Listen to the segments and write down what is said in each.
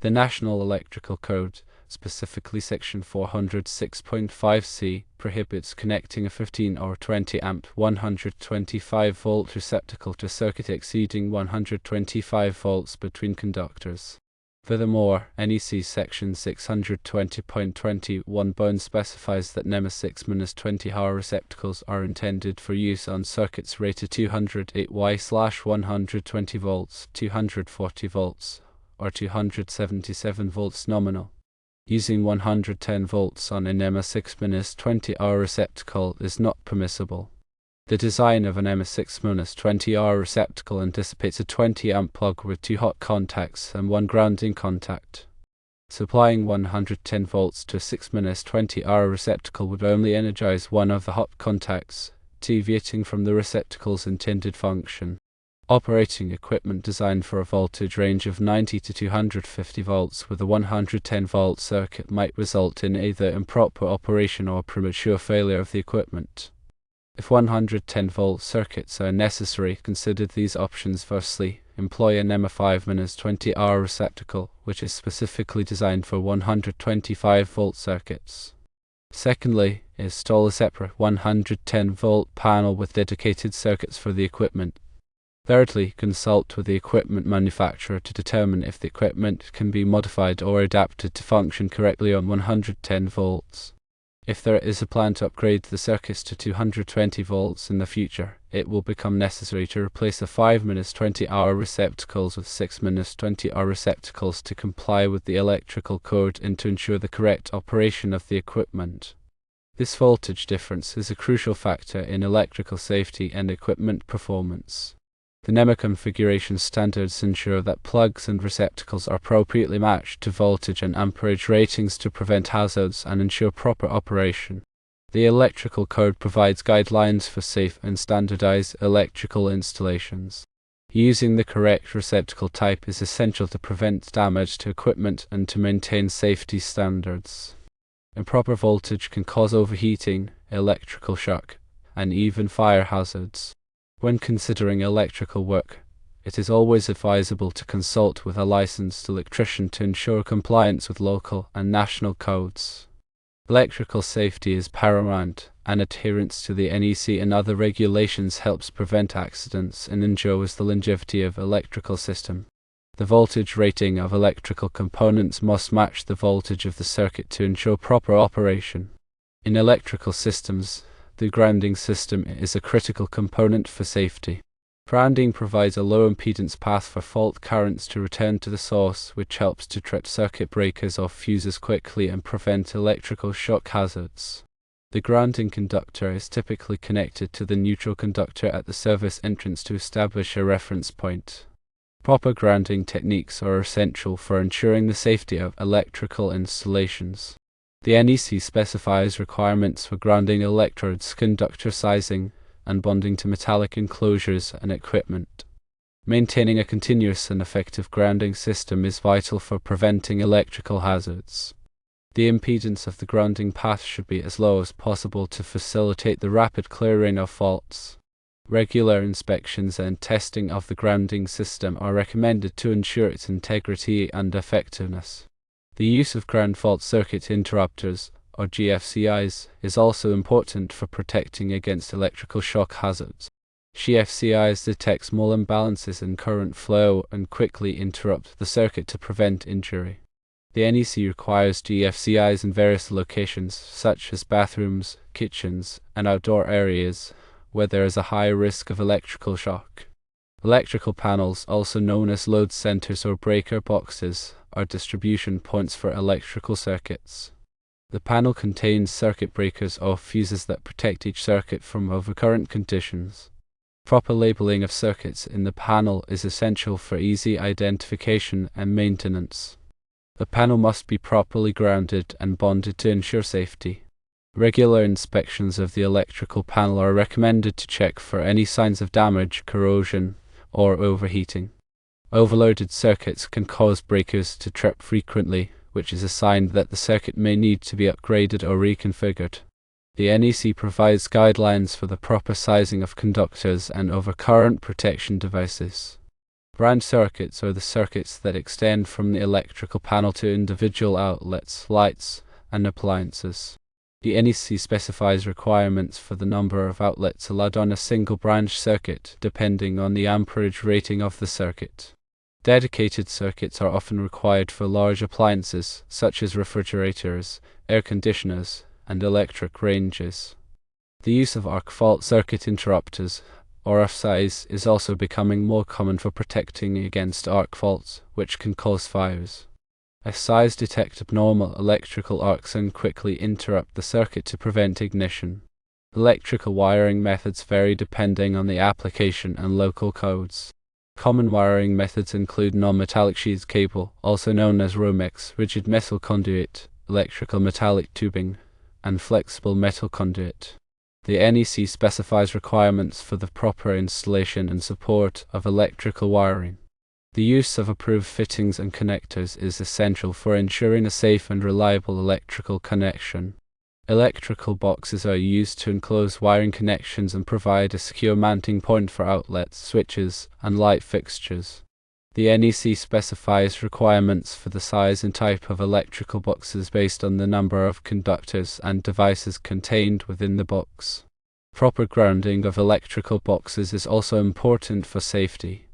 The National Electrical Code, specifically Section 406.5c, prohibits connecting a 15 or 20 amp 125 volt receptacle to a circuit exceeding 125 volts between conductors. Furthermore, NEC Section 620.21 specifies that NEMA 6-20R receptacles are intended for use on circuits rated 208Y/120 volts, 240 volts, or 277 volts nominal. Using 110 volts on a NEMA 6-20R receptacle is not permissible. The design of an NEMA 6-20R receptacle anticipates a 20 amp plug with 2 hot contacts and 1 grounding contact. Supplying 110 volts to a 6-20R receptacle would only energize one of the hot contacts, deviating from the receptacle's intended function. Operating equipment designed for a voltage range of 90 to 250 volts with a 110 volt circuit might result in either improper operation or premature failure of the equipment. If 110 volt circuits are necessary, consider these options. Firstly, employ a NEMA 5-20R receptacle, which is specifically designed for 125 volt circuits. Secondly, install a separate 110 volt panel with dedicated circuits for the equipment. Thirdly, consult with the equipment manufacturer to determine if the equipment can be modified or adapted to function correctly on 110 volts. If there is a plan to upgrade the circuits to 220 volts in the future, it will become necessary to replace the 5-20R receptacles with 6-20R receptacles to comply with the electrical code and to ensure the correct operation of the equipment. This voltage difference is a crucial factor in electrical safety and equipment performance. The NEMA configuration standards ensure that plugs and receptacles are appropriately matched to voltage and amperage ratings to prevent hazards and ensure proper operation. The electrical code provides guidelines for safe and standardized electrical installations. Using the correct receptacle type is essential to prevent damage to equipment and to maintain safety standards. Improper voltage can cause overheating, electrical shock, and even fire hazards. When considering electrical work, it is always advisable to consult with a licensed electrician to ensure compliance with local and national codes. Electrical safety is paramount, and adherence to the NEC and other regulations helps prevent accidents and ensures the longevity of electrical system. The voltage rating of electrical components must match the voltage of the circuit to ensure proper operation. In electrical systems, the grounding system is a critical component for safety. Grounding provides a low impedance path for fault currents to return to the source, which helps to trip circuit breakers or fuses quickly and prevent electrical shock hazards. The grounding conductor is typically connected to the neutral conductor at the service entrance to establish a reference point. Proper grounding techniques are essential for ensuring the safety of electrical installations. The NEC specifies requirements for grounding electrodes, conductor sizing, and bonding to metallic enclosures and equipment. Maintaining a continuous and effective grounding system is vital for preventing electrical hazards. The impedance of the grounding path should be as low as possible to facilitate the rapid clearing of faults. Regular inspections and testing of the grounding system are recommended to ensure its integrity and effectiveness. The use of ground fault circuit interrupters, or GFCIs, is also important for protecting against electrical shock hazards. GFCIs detect small imbalances in current flow and quickly interrupt the circuit to prevent injury. The NEC requires GFCIs in various locations, such as bathrooms, kitchens, and outdoor areas, where there is a high risk of electrical shock. Electrical panels, also known as load centers or breaker boxes, are distribution points for electrical circuits. The panel contains circuit breakers or fuses that protect each circuit from overcurrent conditions. Proper labeling of circuits in the panel is essential for easy identification and maintenance. The panel must be properly grounded and bonded to ensure safety. Regular inspections of the electrical panel are recommended to check for any signs of damage, corrosion, or overheating. Overloaded circuits can cause breakers to trip frequently, which is a sign that the circuit may need to be upgraded or reconfigured. The NEC provides guidelines for the proper sizing of conductors and overcurrent protection devices. Branch circuits are the circuits that extend from the electrical panel to individual outlets, lights, and appliances. The NEC specifies requirements for the number of outlets allowed on a single branch circuit, depending on the amperage rating of the circuit. Dedicated circuits are often required for large appliances, such as refrigerators, air conditioners, and electric ranges. The use of arc fault circuit interrupters, or RFCs, is also becoming more common for protecting against arc faults, which can cause fires. RFCs detect abnormal electrical arcs and quickly interrupt the circuit to prevent ignition. Electrical wiring methods vary depending on the application and local codes. Common wiring methods include non-metallic sheath cable, also known as Romex, rigid metal conduit, electrical metallic tubing, and flexible metal conduit. The NEC specifies requirements for the proper installation and support of electrical wiring. The use of approved fittings and connectors is essential for ensuring a safe and reliable electrical connection. Electrical boxes are used to enclose wiring connections and provide a secure mounting point for outlets, switches, and light fixtures. The NEC specifies requirements for the size and type of electrical boxes based on the number of conductors and devices contained within the box. Proper grounding of electrical boxes is also important for safety.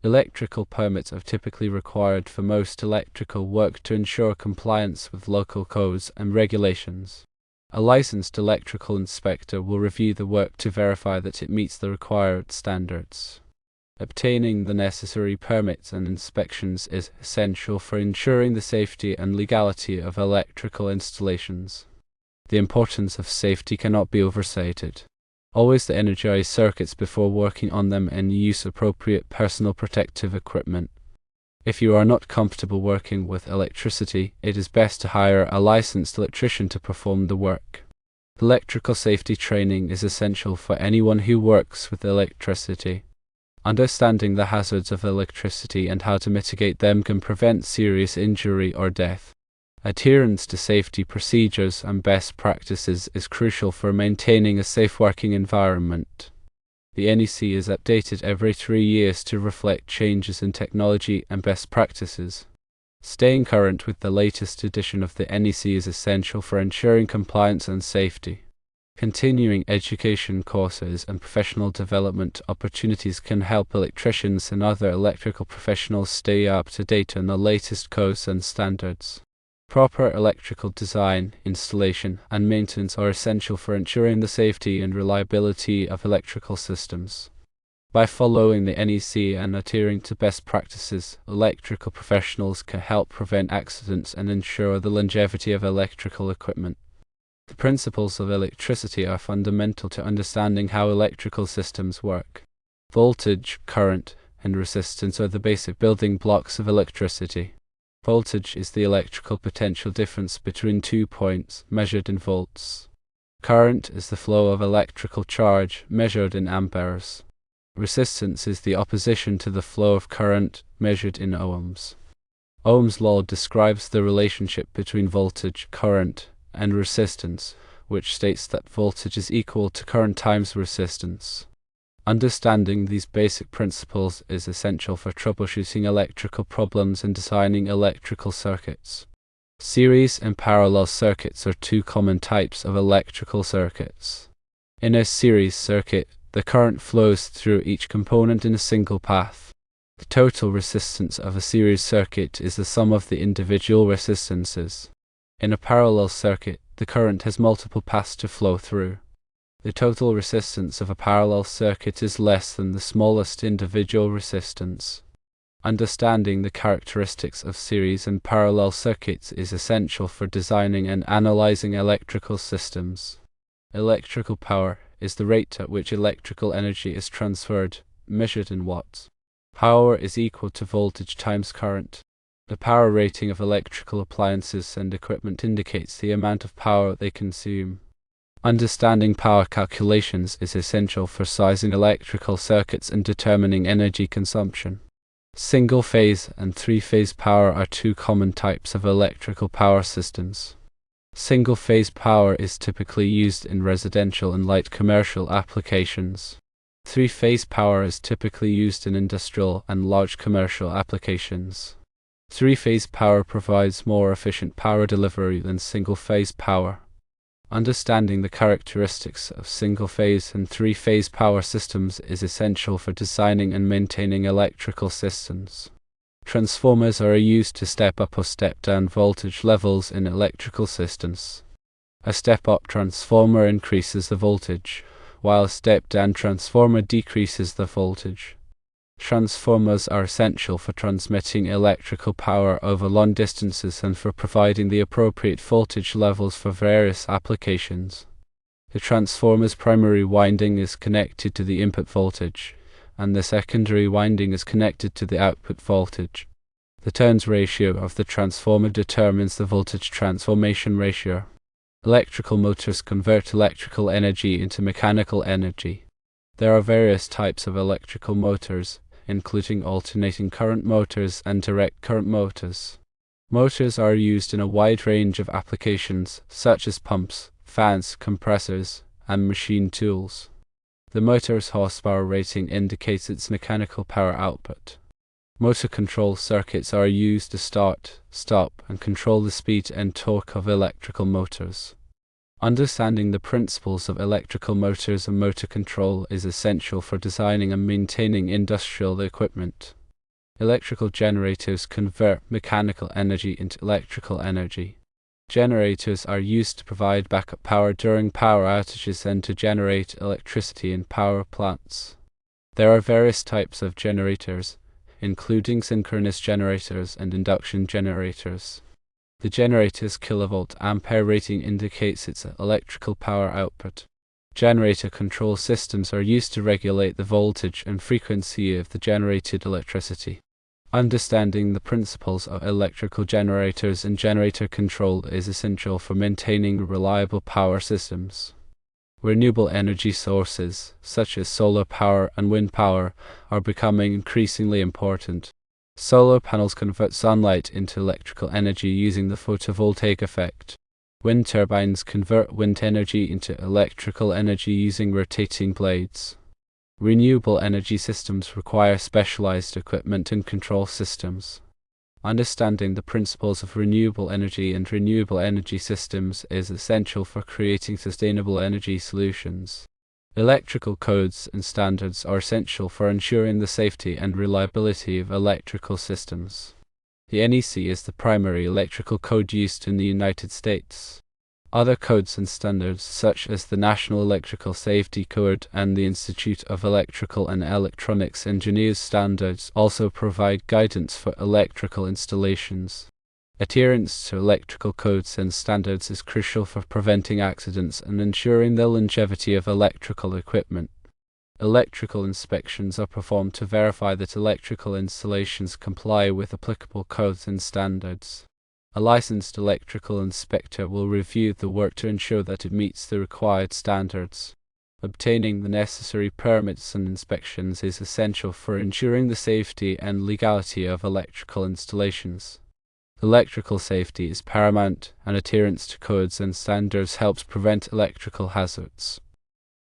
Electrical permits are typically required for most electrical work to ensure compliance with local codes and regulations. A licensed electrical inspector will review the work to verify that it meets the required standards. Obtaining the necessary permits and inspections is essential for ensuring the safety and legality of electrical installations. The importance of safety cannot be overstated. Always energize circuits before working on them and use appropriate personal protective equipment. If you are not comfortable working with electricity, it is best to hire a licensed electrician to perform the work. Electrical safety training is essential for anyone who works with electricity. Understanding the hazards of electricity and how to mitigate them can prevent serious injury or death. Adherence to safety procedures and best practices is crucial for maintaining a safe working environment. The NEC is updated every 3 years to reflect changes in technology and best practices. Staying current with the latest edition of the NEC is essential for ensuring compliance and safety. Continuing education courses and professional development opportunities can help electricians and other electrical professionals stay up to date on the latest codes and standards. Proper electrical design, installation, and maintenance are essential for ensuring the safety and reliability of electrical systems. By following the NEC and adhering to best practices, electrical professionals can help prevent accidents and ensure the longevity of electrical equipment. The principles of electricity are fundamental to understanding how electrical systems work. Voltage, current, and resistance are the basic building blocks of electricity. Voltage is the electrical potential difference between 2 points, measured in volts. Current is the flow of electrical charge, measured in amperes. Resistance is the opposition to the flow of current, measured in ohms. Ohm's law describes the relationship between voltage, current, and resistance, which states that voltage is equal to current times resistance. Understanding these basic principles is essential for troubleshooting electrical problems and designing electrical circuits. Series and parallel circuits are 2 common types of electrical circuits. In a series circuit, the current flows through each component in a single path. The total resistance of a series circuit is the sum of the individual resistances. In a parallel circuit, the current has multiple paths to flow through. The total resistance of a parallel circuit is less than the smallest individual resistance. Understanding the characteristics of series and parallel circuits is essential for designing and analyzing electrical systems. Electrical power is the rate at which electrical energy is transferred, measured in watts. Power is equal to voltage times current. The power rating of electrical appliances and equipment indicates the amount of power they consume. Understanding power calculations is essential for sizing electrical circuits and determining energy consumption. Single-phase and three-phase power are 2 common types of electrical power systems. Single-phase power is typically used in residential and light commercial applications. Three-phase power is typically used in industrial and large commercial applications. Three-phase power provides more efficient power delivery than single-phase power. Understanding the characteristics of single-phase and three-phase power systems is essential for designing and maintaining electrical systems. Transformers are used to step up or step down voltage levels in electrical systems. A step-up transformer increases the voltage, while a step-down transformer decreases the voltage. Transformers are essential for transmitting electrical power over long distances and for providing the appropriate voltage levels for various applications. The transformer's primary winding is connected to the input voltage, and the secondary winding is connected to the output voltage. The turns ratio of the transformer determines the voltage transformation ratio. Electrical motors convert electrical energy into mechanical energy. There are various types of electrical motors, including alternating current motors and direct current motors. Motors are used in a wide range of applications, such as pumps, fans, compressors, and machine tools. The motor's horsepower rating indicates its mechanical power output. Motor control circuits are used to start, stop, and control the speed and torque of electrical motors. Understanding the principles of electrical motors and motor control is essential for designing and maintaining industrial equipment. Electrical generators convert mechanical energy into electrical energy. Generators are used to provide backup power during power outages and to generate electricity in power plants. There are various types of generators, including synchronous generators and induction generators. The generator's kilovolt-ampere rating indicates its electrical power output. Generator control systems are used to regulate the voltage and frequency of the generated electricity. Understanding the principles of electrical generators and generator control is essential for maintaining reliable power systems. Renewable energy sources, such as solar power and wind power, are becoming increasingly important. Solar panels convert sunlight into electrical energy using the photovoltaic effect. Wind turbines convert wind energy into electrical energy using rotating blades. Renewable energy systems require specialized equipment and control systems. Understanding the principles of renewable energy and renewable energy systems is essential for creating sustainable energy solutions. Electrical codes and standards are essential for ensuring the safety and reliability of electrical systems. The NEC is the primary electrical code used in the United States. Other codes and standards, such as the National Electrical Safety Code and the Institute of Electrical and Electronics Engineers standards, also provide guidance for electrical installations. Adherence to electrical codes and standards is crucial for preventing accidents and ensuring the longevity of electrical equipment. Electrical inspections are performed to verify that electrical installations comply with applicable codes and standards. A licensed electrical inspector will review the work to ensure that it meets the required standards. Obtaining the necessary permits and inspections is essential for ensuring the safety and legality of electrical installations. Electrical safety is paramount, and adherence to codes and standards helps prevent electrical hazards.